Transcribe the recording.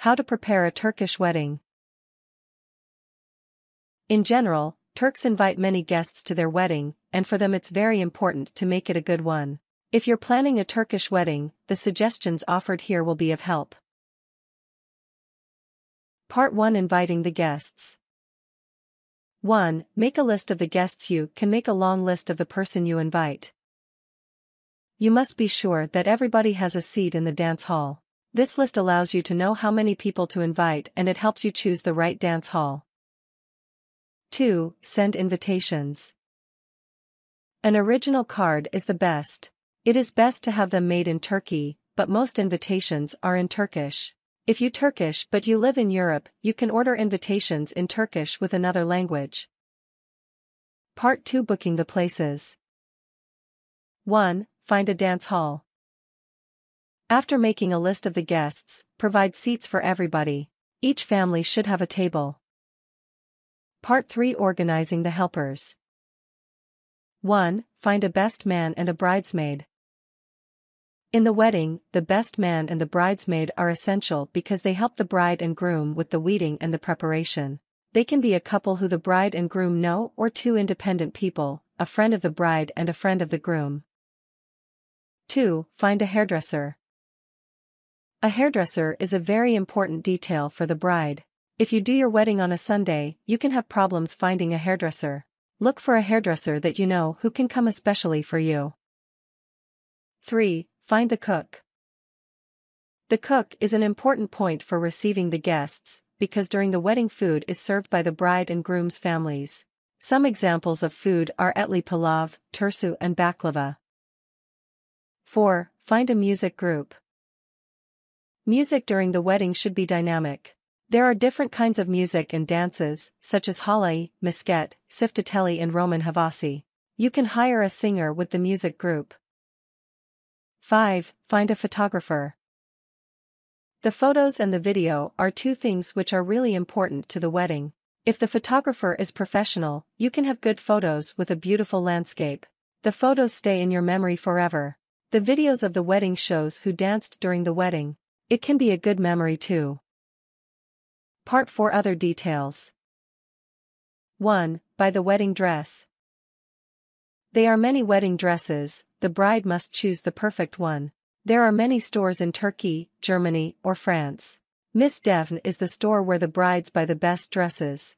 How to prepare a Turkish wedding. In general, Turks invite many guests to their wedding, and for them it's very important to make it a good one. If you're planning a Turkish wedding, the suggestions offered here will be of help. Part 1: Inviting the guests. 1. Make a list of the guests. You can make a long list of the person you invite. You must be sure that everybody has a seat in the dance hall. This list allows you to know how many people to invite, and it helps you choose the right dance hall. 2. Send invitations. An original card is the best. It is best to have them made in Turkey, but most invitations are in Turkish. If you Turkish but you live in Europe, you can order invitations in Turkish with another language. Part 2: Booking the places. 1. Find a dance hall. After making a list of the guests, provide seats for everybody. Each family should have a table. Part 3: Organizing the helpers. 1. Find a best man and a bridesmaid. In the wedding, the best man and the bridesmaid are essential because they help the bride and groom with the wedding and the preparation. They can be a couple who the bride and groom know, or two independent people, a friend of the bride and a friend of the groom. 2. Find a hairdresser. A hairdresser is a very important detail for the bride. If you do your wedding on a Sunday, you can have problems finding a hairdresser. Look for a hairdresser that you know who can come especially for you. 3. Find the cook. The cook is an important point for receiving the guests, because during the wedding food is served by the bride and groom's families. Some examples of food are etli, pilav, tursu and baklava. 4. Find a music group. Music during the wedding should be dynamic. There are different kinds of music and dances, such as halay, misket, ciftetelli and Roman havasi. You can hire a singer with the music group. 5. Find a photographer. The photos and the video are two things which are really important to the wedding. If the photographer is professional, you can have good photos with a beautiful landscape. The photos stay in your memory forever. The videos of the wedding shows who danced during the wedding. It can be a good memory too. Part 4: Other details. 1. Buy the wedding dress. There are many wedding dresses, the bride must choose the perfect one. There are many stores in Turkey, Germany, or France. Miss Defne is the store where the brides buy the best dresses.